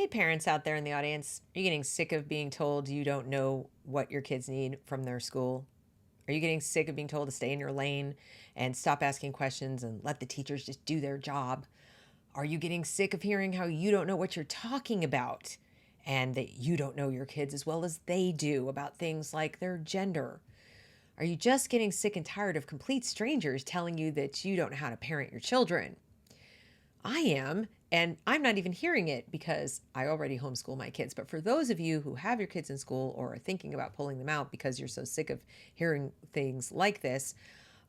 Hey, parents out there in the audience, are you getting sick of being told you don't know what your kids need from their school? Are you getting sick of being told to stay in your lane and stop asking questions and let the teachers just do their job? Are you getting sick of hearing how you don't know what you're talking about and that you don't know your kids as well as they do about things like their gender? Are you just getting sick and tired of complete strangers telling you that you don't know how to parent your children? I am, and I'm not even hearing it because I already homeschool my kids. But for those of you who have your kids in school or are thinking about pulling them out because you're so sick of hearing things like this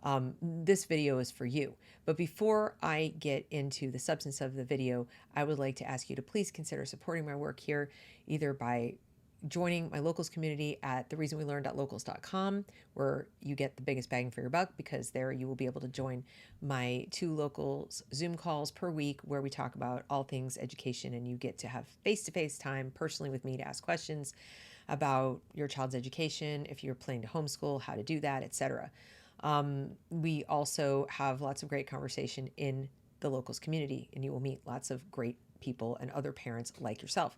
video is for you. But before I get into the substance of the video, I would like to ask you to please consider supporting my work here, either by joining my locals community at thereasonwelearn.locals.com, where you get the biggest bang for your buck, because there you will be able to join my 2 locals Zoom calls per week where we talk about all things education, and you get to have face-to-face time personally with me to ask questions about your child's education, if you're planning to homeschool, how to do that, etc. We also have lots of great conversation in the locals community, and you will meet lots of great people and other parents like yourself.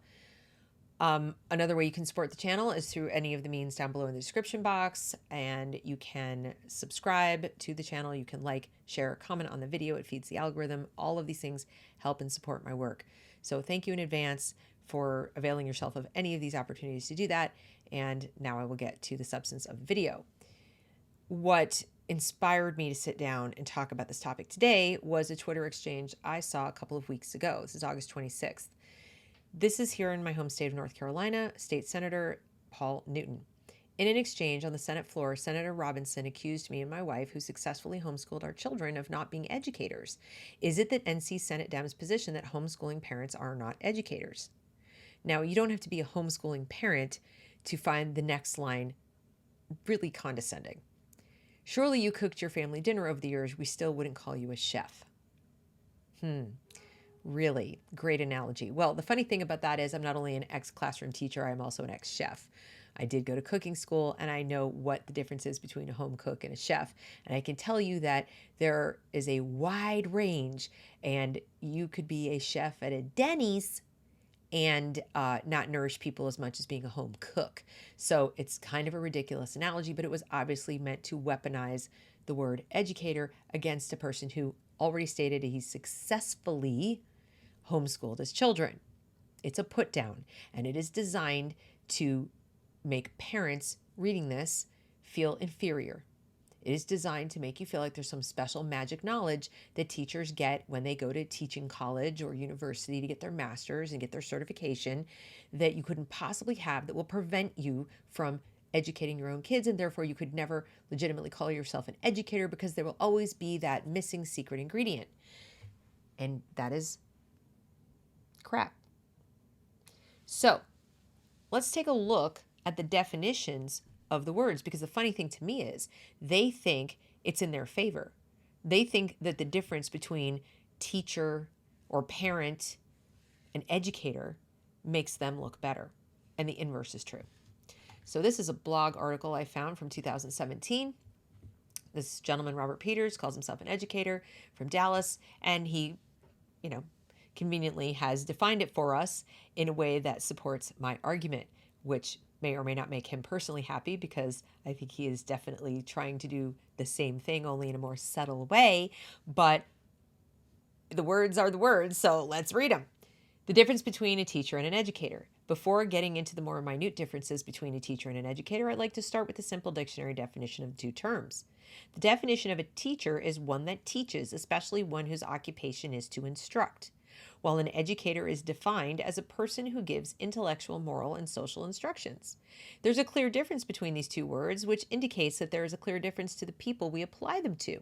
Another way you can support the channel is through any of the means down below in the description box, and you can subscribe to the channel. You can like, share, comment on the video. It feeds the algorithm. All of these things help and support my work. So thank you in advance for availing yourself of any of these opportunities to do that. And now I will get to the substance of the video. What inspired me to sit down and talk about this topic today was a Twitter exchange I saw a couple of weeks ago. This is August 26th. This is here in my home state of North Carolina, State Senator Paul Newton. In an exchange on the Senate floor, Senator Robinson accused me and my wife, who successfully homeschooled our children, of not being educators. Is it that NC Senate Dems' position that homeschooling parents are not educators? Now, you don't have to be a homeschooling parent to find the next line really condescending. Surely you cooked your family dinner over the years. We still wouldn't call you a chef. Really great analogy. Well, the funny thing about that is I'm not only an ex-classroom teacher, I'm also an ex-chef. I did go to cooking school, and I know what the difference is between a home cook and a chef. And I can tell you that there is a wide range, and you could be a chef at a Denny's and not nourish people as much as being a home cook. So it's kind of a ridiculous analogy, but it was obviously meant to weaponize the word educator against a person who already stated he successfully homeschooled his children. It's a put down, and it is designed to make parents reading this feel inferior. It is designed to make you feel like there's some special magic knowledge that teachers get when they go to teaching college or university to get their master's and get their certification that you couldn't possibly have, that will prevent you from educating your own kids, and therefore you could never legitimately call yourself an educator because there will always be that missing secret ingredient. And that is crap. So let's take a look at the definitions of the words, because the funny thing to me is they think it's in their favor. They think that the difference between teacher or parent and educator makes them look better, and the inverse is true. So this is a blog article I found from 2017. This gentleman, Robert Peters, calls himself an educator from Dallas, and he, conveniently has defined it for us in a way that supports my argument, which may or may not make him personally happy, because I think he is definitely trying to do the same thing, only in a more subtle way. But the words are the words, so let's read them. The difference between a teacher and an educator. Before getting into the more minute differences between a teacher and an educator, I'd like to start with the simple dictionary definition of the two terms. The definition of a teacher is one that teaches, especially one whose occupation is to instruct, while an educator is defined as a person who gives intellectual, moral, and social instructions. There's a clear difference between these two words, which indicates that there is a clear difference to the people we apply them to.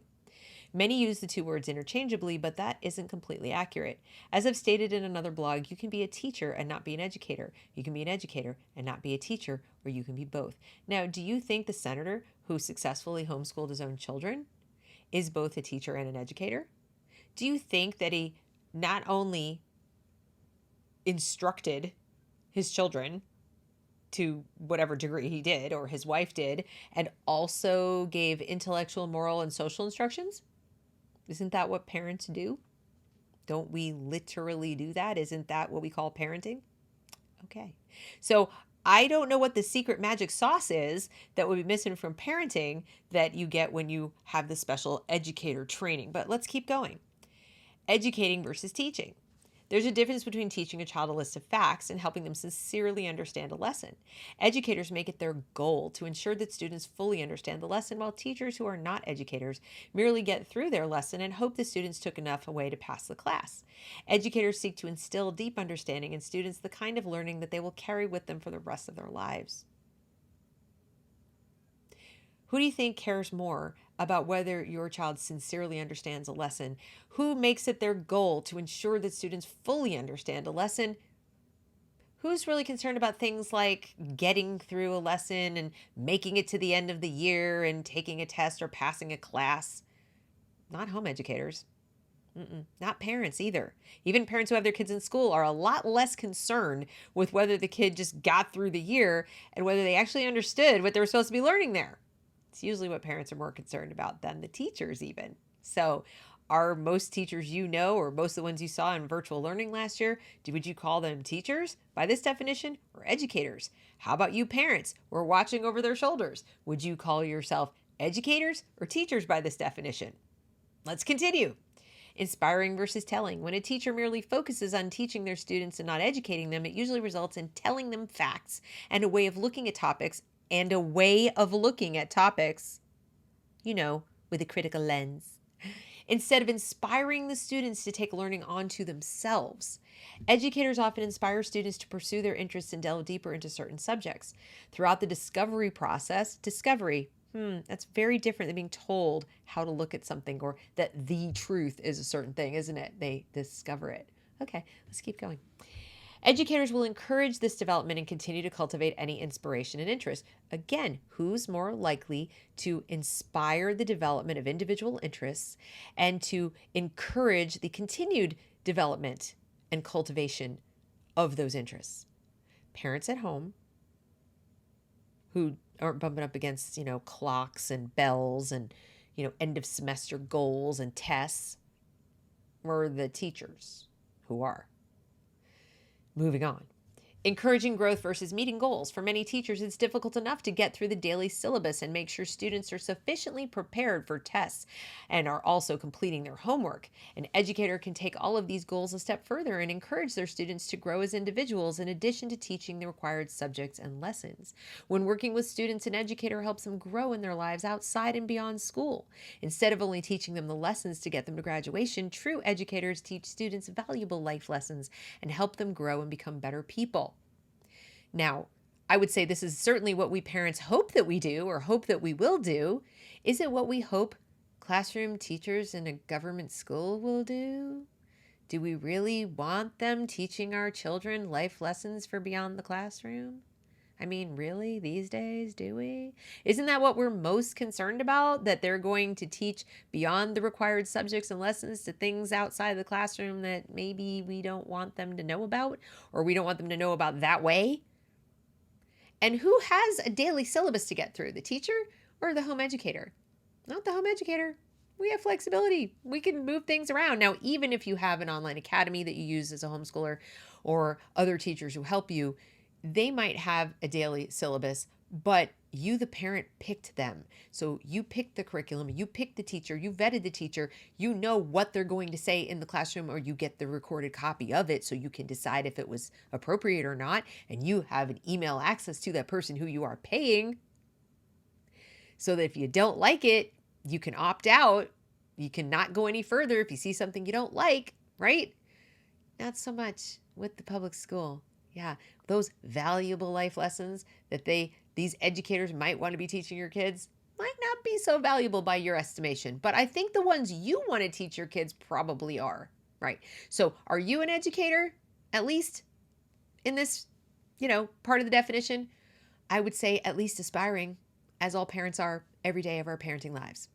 Many use the two words interchangeably, but that isn't completely accurate. As I've stated in another blog, you can be a teacher and not be an educator. You can be an educator and not be a teacher, or you can be both. Now, do you think the senator who successfully homeschooled his own children is both a teacher and an educator? Do you think that he not only instructed his children to whatever degree he did, or his wife did, and also gave intellectual, moral, and social instructions? Isn't that what parents do? Don't we literally do that? Isn't that what we call parenting? Okay. So I don't know what the secret magic sauce is that would be missing from parenting that you get when you have the special educator training, but let's keep going. Educating versus teaching. There's a difference between teaching a child a list of facts and helping them sincerely understand a lesson. Educators make it their goal to ensure that students fully understand the lesson, while teachers who are not educators merely get through their lesson and hope the students took enough away to pass the class. Educators seek to instill deep understanding in students, the kind of learning that they will carry with them for the rest of their lives. Who do you think cares more about whether your child sincerely understands a lesson? Who makes it their goal to ensure that students fully understand a lesson? Who's really concerned about things like getting through a lesson and making it to the end of the year and taking a test or passing a class? Not home educators. Not parents either. Even parents who have their kids in school are a lot less concerned with whether the kid just got through the year and whether they actually understood what they were supposed to be learning there. It's usually what parents are more concerned about than the teachers even. So are most teachers or most of the ones you saw in virtual learning last year, would you call them teachers by this definition or educators? How about you parents who are watching over their shoulders? Would you call yourself educators or teachers by this definition? Let's continue. Inspiring versus telling. When a teacher merely focuses on teaching their students and not educating them, it usually results in telling them facts and a way of looking at topics with a critical lens, instead of inspiring the students to take learning onto themselves. Educators often inspire students to pursue their interests and delve deeper into certain subjects. Throughout the discovery process, that's very different than being told how to look at something or that the truth is a certain thing, isn't it? They discover it. Okay, let's keep going. Educators will encourage this development and continue to cultivate any inspiration and interest. Again, who's more likely to inspire the development of individual interests and to encourage the continued development and cultivation of those interests? Parents at home who aren't bumping up against, clocks and bells and, end of semester goals and tests, or the teachers who are. Moving on. Encouraging growth versus meeting goals. For many teachers, it's difficult enough to get through the daily syllabus and make sure students are sufficiently prepared for tests and are also completing their homework. An educator can take all of these goals a step further and encourage their students to grow as individuals in addition to teaching the required subjects and lessons. When working with students, an educator helps them grow in their lives outside and beyond school. Instead of only teaching them the lessons to get them to graduation, true educators teach students valuable life lessons and help them grow and become better people. Now, I would say this is certainly what we parents hope that we do or hope that we will do. Is it what we hope classroom teachers in a government school will do? Do we really want them teaching our children life lessons for beyond the classroom? I mean, really, these days, do we? Isn't that what we're most concerned about? That they're going to teach beyond the required subjects and lessons to things outside the classroom that maybe we don't want them to know about, or we don't want them to know about that way? And who has a daily syllabus to get through, the teacher or the home educator? Not the home educator. We have flexibility. We can move things around. Now, even if you have an online academy that you use as a homeschooler or other teachers who help you, they might have a daily syllabus, but you, the parent, picked them. So you picked the curriculum, you picked the teacher, you vetted the teacher, you know what they're going to say in the classroom, or you get the recorded copy of it so you can decide if it was appropriate or not. And you have an email access to that person who you are paying. So that if you don't like it, you can opt out. You cannot go any further if you see something you don't like, right? Not so much with the public school. Yeah, those valuable life lessons that these educators might want to be teaching your kids might not be so valuable by your estimation, but I think the ones you want to teach your kids probably are, right? So are you an educator, at least in this, part of the definition? I would say at least aspiring, as all parents are every day of our parenting lives.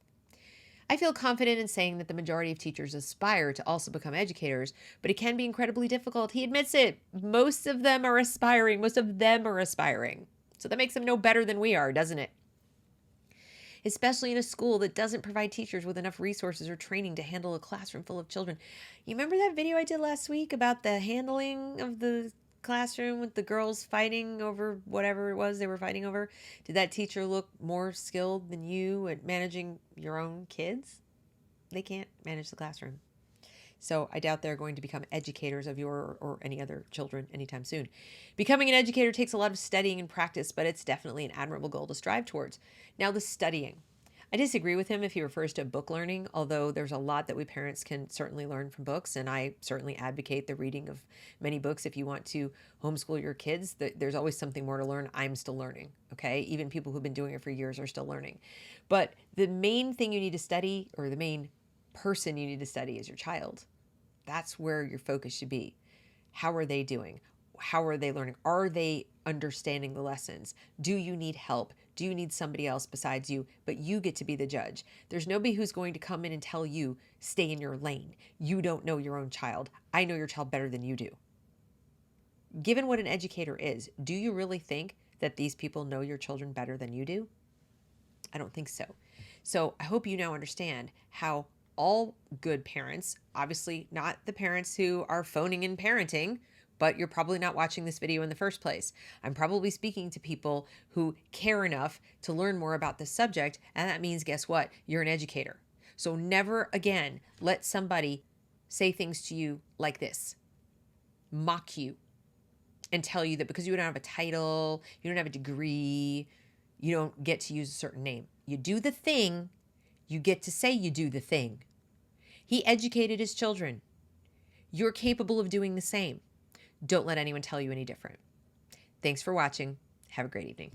I feel confident in saying that the majority of teachers aspire to also become educators, but it can be incredibly difficult. He admits it. Most of them are aspiring. So that makes them no better than we are, doesn't it? Especially in a school that doesn't provide teachers with enough resources or training to handle a classroom full of children. You remember that video I did last week about the handling of the classroom with the girls fighting over whatever it was they were fighting over? Did that teacher look more skilled than you at managing your own kids? They can't manage the classroom. So I doubt they're going to become educators of your or any other children anytime soon. Becoming an educator takes a lot of studying and practice, but it's definitely an admirable goal to strive towards. Now, the studying. I disagree with him if he refers to book learning, although there's a lot that we parents can certainly learn from books, and I certainly advocate the reading of many books if you want to homeschool your kids. There's always something more to learn. I'm still learning, okay? Even people who've been doing it for years are still learning. But the main thing you need to study, or the main person you need to study, is your child. That's where your focus should be. How are they doing? How are they learning? Are they understanding the lessons? Do you need help? Do you need somebody else besides you? But you get to be the judge. There's nobody who's going to come in and tell you, stay in your lane. You don't know your own child. I know your child better than you do. Given what an educator is, do you really think that these people know your children better than you do? I don't think so. So I hope you now understand how all good parents, obviously not the parents who are phoning in parenting, but you're probably not watching this video in the first place. I'm probably speaking to people who care enough to learn more about this subject, and that means, guess what? You're an educator. So never again let somebody say things to you like this, mock you, and tell you that because you don't have a title, you don't have a degree, you don't get to use a certain name. You do the thing, you get to say you do the thing. He educated his children. You're capable of doing the same. Don't let anyone tell you any different. Thanks for watching. Have a great evening.